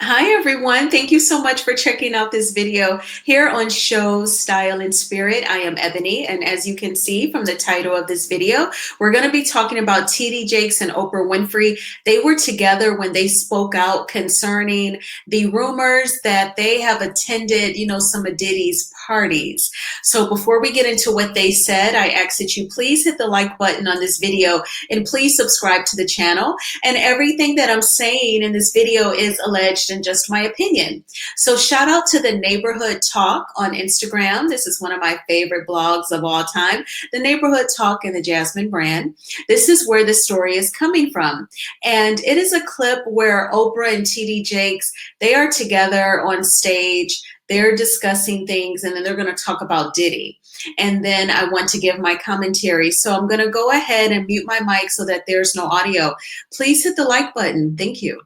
Hi everyone, thank you so much for checking out this video here on Shows, Style, and Spirit. I am Ebony, and as you can see from the title of this video, we're going to be talking about TD Jakes and Oprah Winfrey. They were together when they spoke out concerning the rumors that they have attended, some of Diddy's parties. So before we get into what they said, I ask that you please hit the like button on this video and please subscribe to the channel. And everything that I'm saying in this video is alleged and just my opinion. So shout out to the Neighborhood Talk on Instagram. This is one of my favorite blogs of all time, the Neighborhood Talk and the Jasmine brand. This is where the story is coming from. And it is a clip where Oprah and TD Jakes, they are together on stage. They're discussing things, and then they're going to talk about Diddy. And then I want to give my commentary. So I'm going to go ahead and mute my mic so that there's no audio. Please hit the like button. Thank you.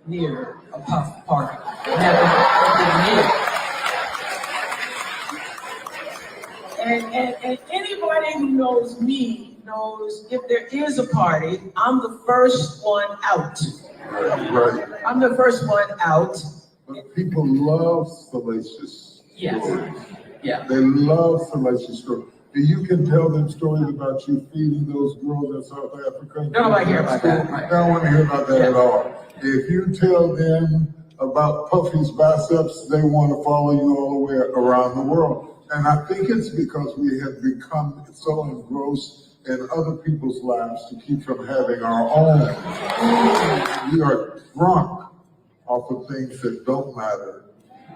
Near a puff party. Never been near. And anybody who knows me knows if there is a party, I'm the first one out. Right. I'm the first one out. But people love salacious Yes. stories. Yeah. They love salacious stories. You can tell them stories about you feeding those girls in South Africa. They don't want to hear about that. They don't want to hear about that at all. If you tell them about Puffy's biceps, they want to follow you all the way around the world. And I think it's because we have become so engrossed in other people's lives to keep from having our own. We are drunk off of things that don't matter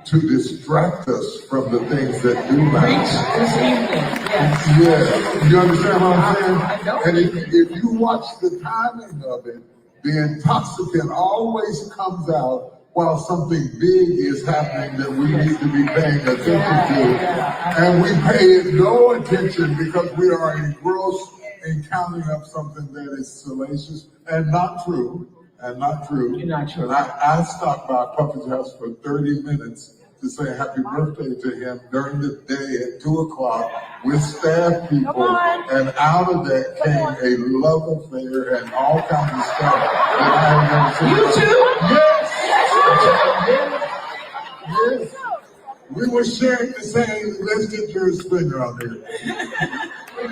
to distract us from the things that do matter. This evening, yes. Yeah, you understand what I'm saying? I know. And if you watch the timing of it, the intoxicant always comes out while something big is happening that we need to be paying attention to. And we pay it no attention because we are engrossed in counting up something that is salacious and not true. You're not true. And I stopped by Puffy's house for 30 minutes to say happy birthday to him during the day at 2 o'clock with staff people. And out of that came a love affair and all kinds of stuff that I have never seen. You too? Yes. Yes. We were sharing the same. Let's get your finger on there. You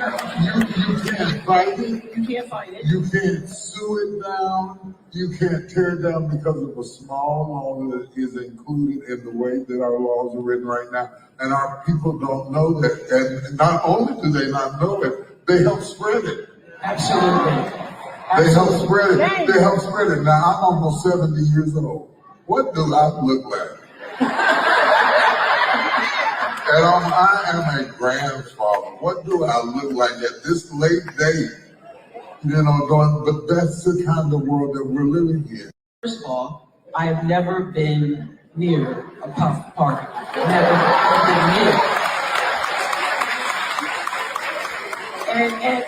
can't fight it. You can't fight it. You can't sue it down. You can't tear it down because of a small law that is included in the way that our laws are written right now. And our people don't know that. And not only do they not know it, they help spread it. Absolutely. They help spread it. They help spread it. Now, I'm almost 70 years old. What do I look like? And I am a grandfather. What do I look like at this late day? But that's the kind of world that we're living in. First of all, I have never been near a puff party. Never been near.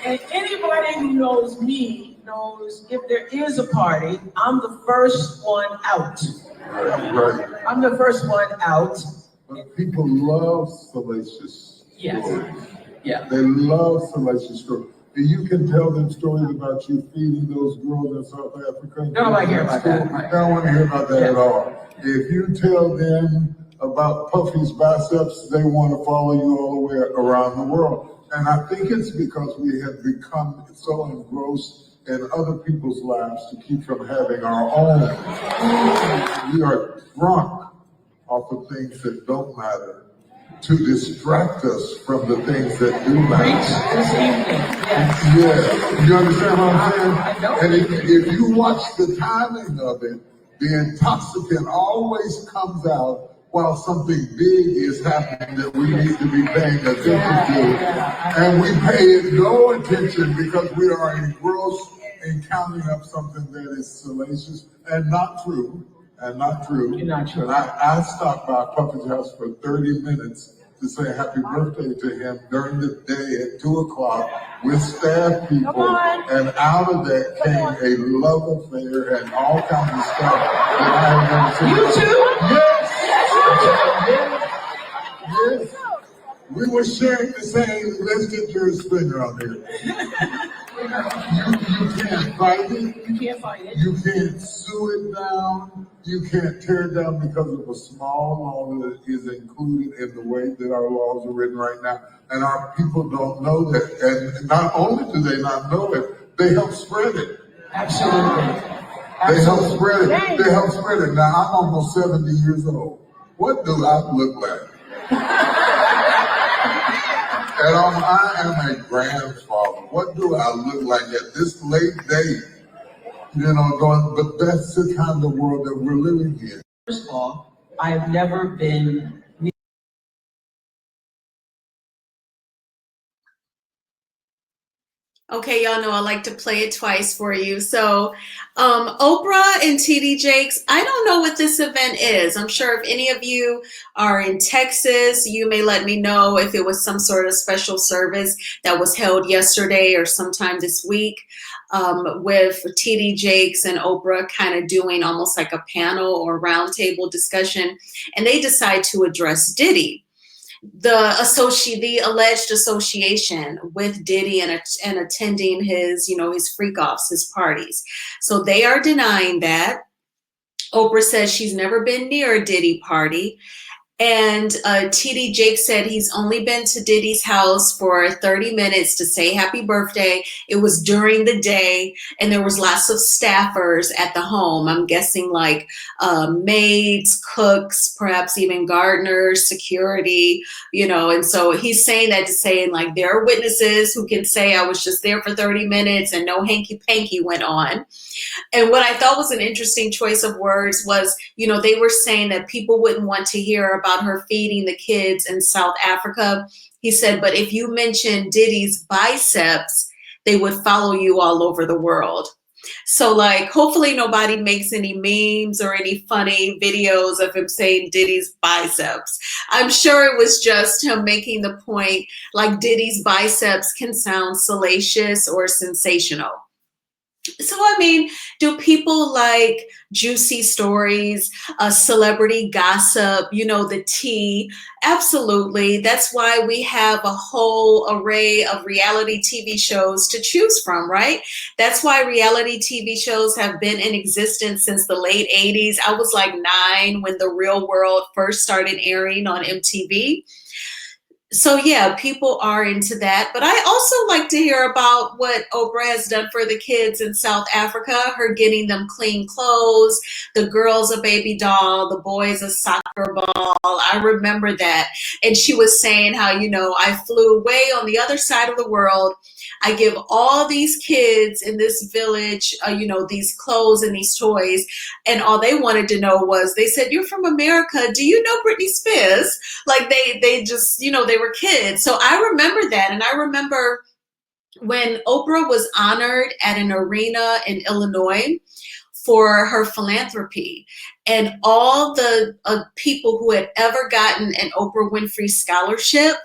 And anybody who knows me knows if there is a party, I'm the first one out. Right. I'm the first one out. But people love salacious stories. Yeah. They love salacious stories. You can tell them stories about you feeding those girls in South Africa. They don't want to hear about that. They don't want to hear about that at all. If you tell them about Puffy's biceps, they want to follow you all the way around the world. And I think it's because we have become so engrossed in other people's lives to keep from having our own. We are drunk off of things that don't matter to distract us from the things that do matter. This evening, yes. Yeah, you understand what I'm saying? I know. And if you watch the timing of it, the intoxicant always comes out while something big is happening that we need to be paying attention to. And we pay it no attention because we are engrossed in counting up something that is salacious and not true. You're not true. And I stopped by Puffy's house for 30 minutes to say happy birthday to him during the day at 2 o'clock with staff people. And out of that came a love affair and all kinds of stuff that I have never seen. You too? Yes. Yes. We were sharing the same. Let's get your Springer on there. You can't fight it. You can't fight it. You can't sue it down. You can't tear it down because of a small law that is included in the way that our laws are written right now. And our people don't know that. And not only do they not know it, they help spread it. Absolutely. They help spread it. They help spread it. Now, I'm almost 70 years old. What do I look like? And I am a grandfather. What do I look like at this late day? But that's the kind of world that we're living in. First of all, I've never been. Okay, y'all know I like to play it twice for you. So, Oprah and TD Jakes, I don't know what this event is. I'm sure if any of you are in Texas, you may let me know if it was some sort of special service that was held yesterday or sometime this week, with TD Jakes and Oprah kind of doing almost like a panel or roundtable discussion. And they decide to address Diddy. The alleged association with Diddy and attending his, his freak offs, his parties. So they are denying that. Oprah says she's never been near a Diddy party. And TD Jakes said he's only been to Diddy's house for 30 minutes to say happy birthday. It was during the day, and there was lots of staffers at the home. I'm guessing like maids, cooks, perhaps even gardeners, security, And so he's saying that to saying like there are witnesses who can say I was just there for 30 minutes and no hanky-panky went on. And what I thought was an interesting choice of words was, they were saying that people wouldn't want to hear about her feeding the kids in South Africa. He said, but if you mention Diddy's biceps, they would follow you all over the world. So like, hopefully nobody makes any memes or any funny videos of him saying Diddy's biceps. I'm sure it was just him making the point, like Diddy's biceps can sound salacious or sensational. So, I mean, do people like juicy stories, celebrity gossip, the tea? Absolutely. That's why we have a whole array of reality TV shows to choose from, right? That's why reality TV shows have been in existence since the late 80s. I was like 9 when The Real World first started airing on MTV. So yeah, people are into that. But I also like to hear about what Oprah has done for the kids in South Africa, her getting them clean clothes, the girls a baby doll, the boys a soccer ball. I remember that. And she was saying how, I flew way on the other side of the world. I give all these kids in this village, these clothes and these toys. And all they wanted to know was, they said, you're from America. Do you know Britney Spears? Like they just, they were kids. So I remember that. And I remember when Oprah was honored at an arena in Illinois for her philanthropy, and all the people who had ever gotten an Oprah Winfrey scholarship,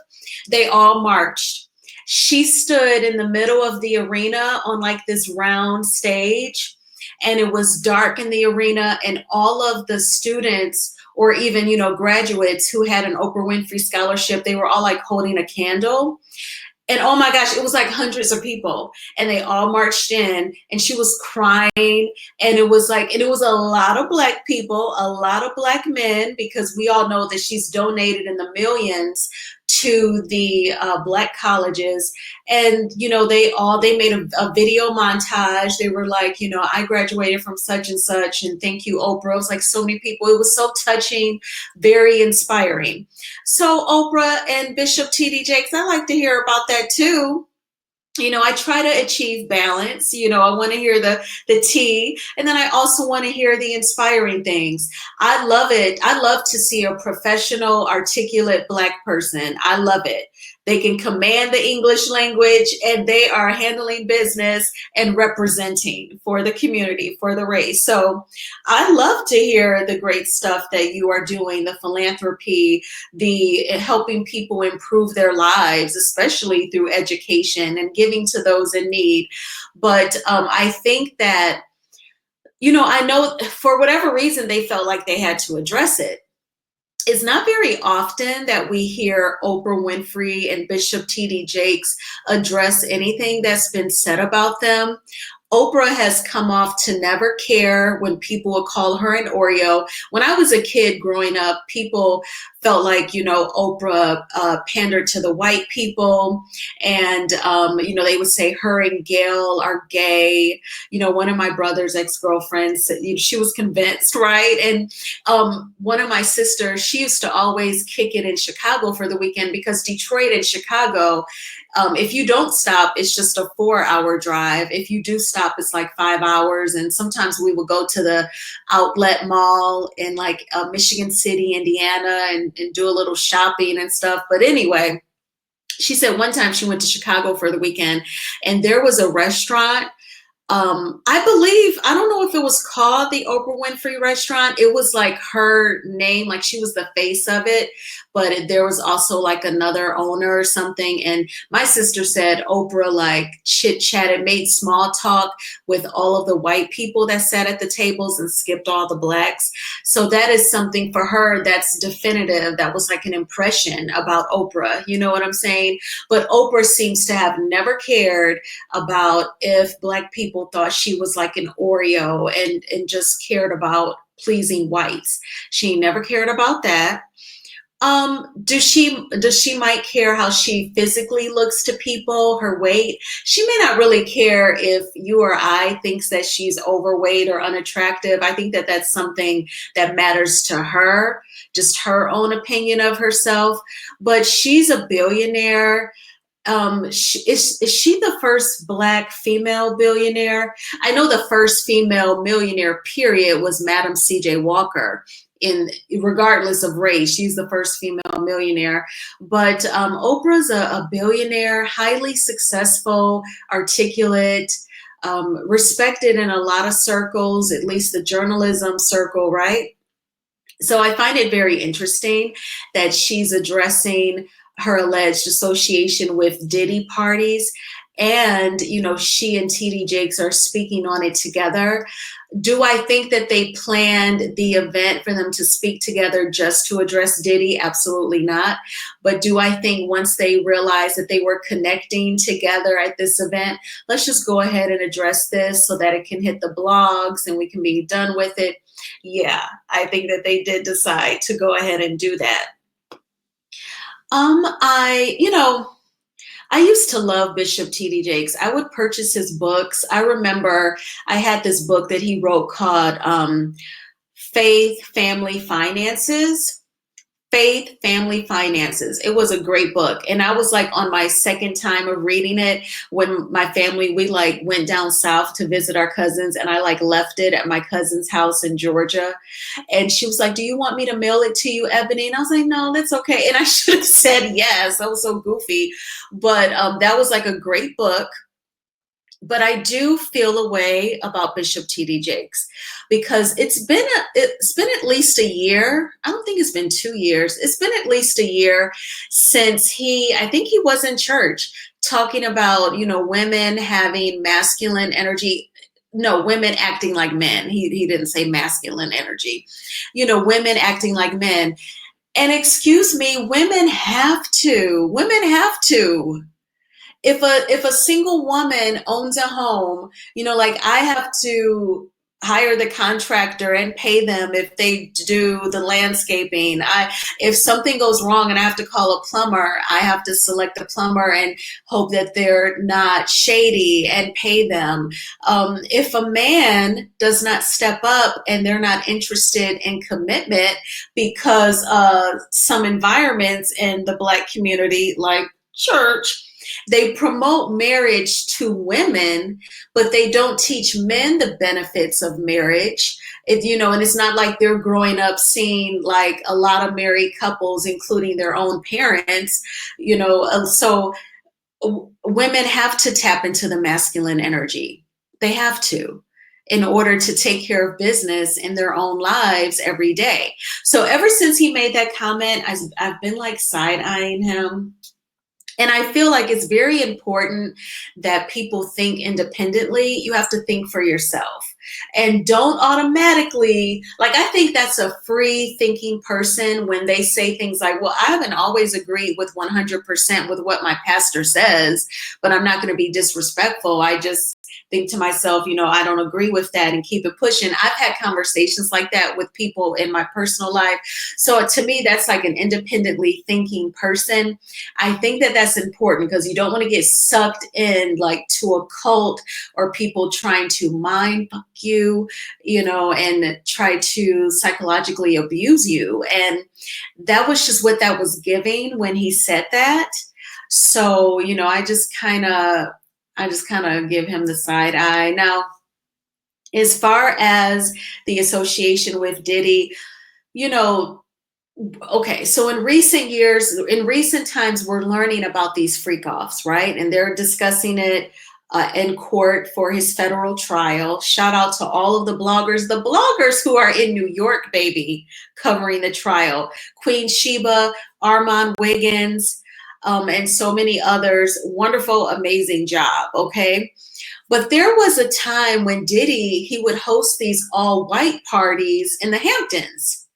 they all marched. She stood in the middle of the arena on like this round stage, and it was dark in the arena, and all of the students or even, graduates who had an Oprah Winfrey scholarship, they were all like holding a candle. And oh my gosh, it was like hundreds of people, and they all marched in, and she was crying. And it was a lot of Black people, a lot of Black men, because we all know that she's donated in the millions to the Black colleges. And, they made a video montage. They were like, I graduated from such and such, and thank you, Oprah. It was like so many people. It was so touching, very inspiring. So Oprah and Bishop TD Jakes, I like to hear about that too. I try to achieve balance. I want to hear the tea, and then I also want to hear the inspiring things. I love it. I love to see a professional, articulate Black person. I love it. They can command the English language, and they are handling business and representing for the community, for the race. So I love to hear the great stuff that you are doing, the philanthropy, the helping people improve their lives, especially through education and giving to those in need. But I think that, I know for whatever reason, they felt like they had to address it. it's not very often that we hear Oprah Winfrey and Bishop T.D. Jakes address anything that's been said about them. Oprah has come off to never care when people would call her an Oreo. When I was a kid growing up, people felt like, Oprah pandered to the white people. And, they would say her and Gail are gay. One of my brother's ex-girlfriends, she was convinced, right? And one of my sisters, she used to always kick it in Chicago for the weekend because Detroit and Chicago, if you don't stop, it's just a 4-hour drive. If you do stop, it's like 5 hours. And sometimes we would go to the outlet mall in like Michigan City, Indiana, and do a little shopping and stuff. But anyway, she said one time she went to Chicago for the weekend and there was a restaurant. I don't know if it was called the Oprah Winfrey Restaurant. It was like her name, like she was the face of it, but there was also like another owner or something. And my sister said Oprah like chit chatted, made small talk with all of the white people that sat at the tables and skipped all the blacks. So that is something for her that's definitive. That was like an impression about Oprah. You know what I'm saying? But Oprah seems to have never cared about if black people thought she was like an Oreo and just cared about pleasing whites. She never cared about that. Does she might care how she physically looks to people, her weight? She may not really care if you or I thinks that she's overweight or unattractive. I think that that's something that matters to her, just her own opinion of herself. But she's a billionaire. Is she the first black female billionaire? I know the first female millionaire period was Madam C.J. Walker. Regardless of race, she's the first female millionaire. But Oprah's a billionaire, highly successful, articulate, respected in a lot of circles, at least the journalism circle, right? So I find it very interesting that she's addressing her alleged association with Diddy parties. And, she and TD Jakes are speaking on it together. Do I think that they planned the event for them to speak together just to address Diddy? Absolutely not. But do I think once they realized that they were connecting together at this event, let's just go ahead and address this so that it can hit the blogs and we can be done with it? Yeah, I think that they did decide to go ahead and do that. I used to love Bishop T.D. Jakes. I would purchase his books. I remember I had this book that he wrote called Faith, Family, Finances. Faith, Family, Finances. It was a great book. And I was like on my second time of reading it when my family, we like went down south to visit our cousins and I like left it at my cousin's house in Georgia. And she was like, do you want me to mail it to you, Ebony? And I was like, no, that's okay. And I should have said yes. I was so goofy. But that was like a great book. But I do feel a way about Bishop T.D. Jakes because it's been at least a year. I don't think it's been 2 years. It's been at least a year since I think he was in church talking about, women having masculine energy. No, women acting like men. He didn't say masculine energy. Women acting like men. And excuse me, women have to. If a single woman owns a home, like I have to hire the contractor and pay them if they do the landscaping. If something goes wrong and I have to call a plumber, I have to select a plumber and hope that they're not shady and pay them. If a man does not step up and they're not interested in commitment because some environments in the Black community, like church, they promote marriage to women, but they don't teach men the benefits of marriage. And it's not like they're growing up seeing like a lot of married couples, including their own parents, so women have to tap into the masculine energy. They have to in order to take care of business in their own lives every day. So ever since he made that comment, I've been like side-eyeing him. And I feel like it's very important that people think independently. You have to think for yourself. and don't automatically, like, I think that's a free thinking person when they say things like, well, I haven't always agreed with 100% with what my pastor says, but I'm not going to be disrespectful. I just think to myself, I don't agree with that, and keep it pushing. I've had conversations like that with people in my personal life. So to me, that's like an independently thinking person. I think that that's important because you don't want to get sucked in like to a cult or people trying to mind fuck you, and try to psychologically abuse you. And that was just what that was giving when he said that. So, I just kind of give him the side eye. Now, as far as the association with Diddy, you know, okay, so in recent times, we're learning about these freak offs, right? And they're discussing it in court for his federal trial. Shout out to all of the bloggers who are in New York, baby, covering the trial. Queen Sheba, Armand Wiggins, and so many others. Wonderful, amazing job, okay? But there was a time when Diddy, he would host these all white parties in the Hamptons.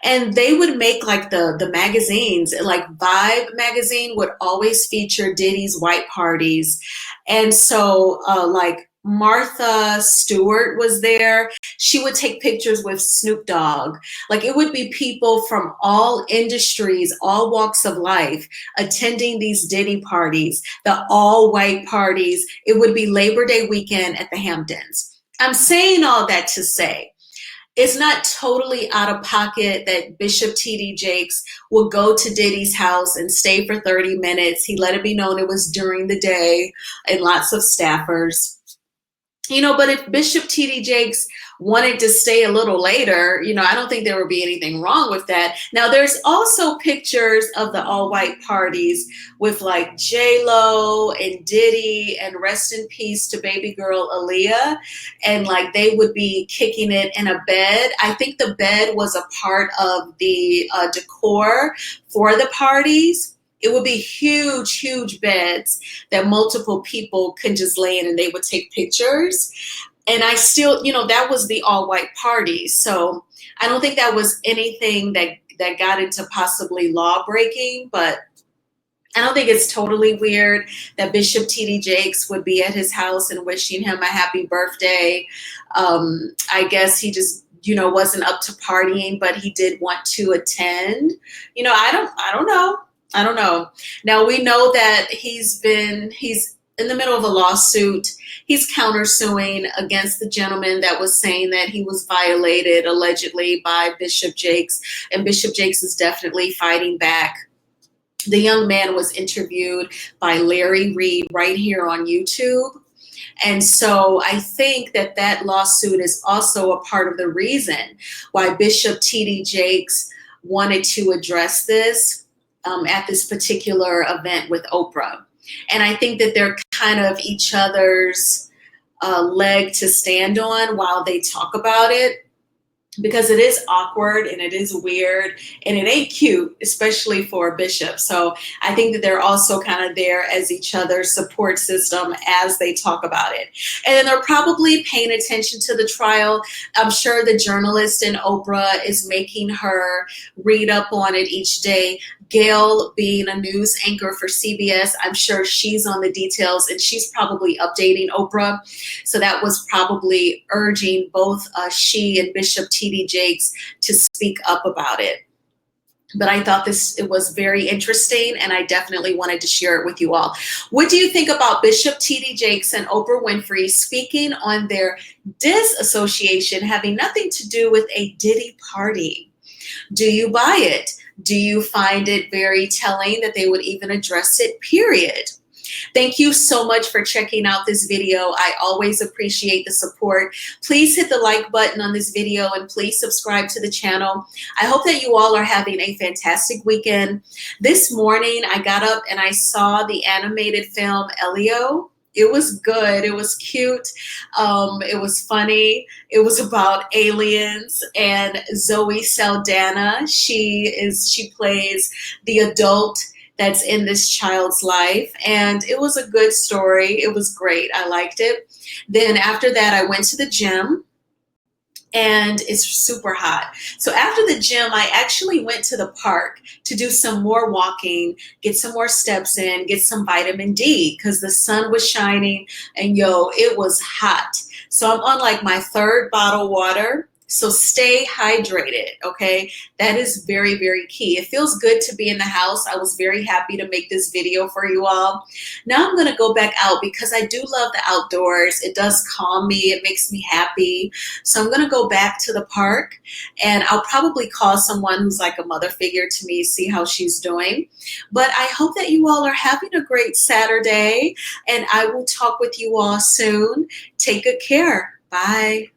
And they would make like the magazines, like Vibe magazine would always feature Diddy's white parties. And so like Martha Stewart was there. She would take pictures with Snoop Dogg. Like, it would be people from all industries, all walks of life attending these Diddy parties, the all white parties. It would be Labor Day weekend at the Hamptons. I'm saying all that to say, it's not totally out of pocket that Bishop T.D. Jakes will go to Diddy's house and stay for 30 minutes. He let it be known it was during the day, and lots of staffers. But if Bishop T.D. Jakes wanted to stay a little later, I don't think there would be anything wrong with that. Now, there's also pictures of the all-white parties with like J-Lo and Diddy, and rest in peace to baby girl Aaliyah. And like they would be kicking it in a bed. I think the bed was a part of the decor for the parties. It would be huge, huge beds that multiple people can just lay in, and they would take pictures. And I still, that was the all white party. So I don't think that was anything that got into possibly law breaking, but I don't think it's totally weird that Bishop T.D. Jakes would be at his house and wishing him a happy birthday. I guess he just, wasn't up to partying, but he did want to attend. I don't know. I don't know. Now, we know that he's in the middle of a lawsuit. He's countersuing against the gentleman that was saying that he was violated allegedly by Bishop Jakes, and Bishop Jakes is definitely fighting back. The young man was interviewed by Larry Reed right here on YouTube. And so I think that lawsuit is also a part of the reason why Bishop T.D. Jakes wanted to address this at this particular event with Oprah. And I think that they're kind of each other's leg to stand on while they talk about it, because it is awkward and it is weird and it ain't cute, especially for a bishop. So I think that they're also kind of there as each other's support system as they talk about it. And then they're probably paying attention to the trial. I'm sure the journalist in Oprah is making her read up on it each day. Gail, being a news anchor for CBS, I'm sure she's on the details, and she's probably updating Oprah. So that was probably urging both she and Bishop T.D. Jakes to speak up about it. But I thought it was very interesting, and I definitely wanted to share it with you all. What do you think about Bishop T.D. Jakes and Oprah Winfrey speaking on their disassociation having nothing to do with a Diddy party? Do you buy it? Do you find it very telling that they would even address it, period? Thank you so much for checking out this video. I always appreciate the support. Please hit the like button on this video, and please subscribe to the channel. I hope that you all are having a fantastic weekend. This morning, I got up and I saw the animated film Elio. It was good. It was cute. It was funny. It was about aliens, and Zoe Saldana. She plays the adult that's in this child's life. And it was a good story. It was great. I liked it. Then after that, I went to the gym, and it's super hot. So after the gym, I actually went to the park to do some more walking, get some more steps in, get some vitamin D because the sun was shining and yo, it was hot. So I'm on like my third bottle of water. So stay hydrated, okay? That is very, very key. It feels good to be in the house. I was very happy to make this video for you all. Now I'm gonna go back out because I do love the outdoors. It does calm me, it makes me happy. So I'm gonna go back to the park, and I'll probably call someone who's like a mother figure to me, see how she's doing. But I hope that you all are having a great Saturday, and I will talk with you all soon. Take good care. Bye.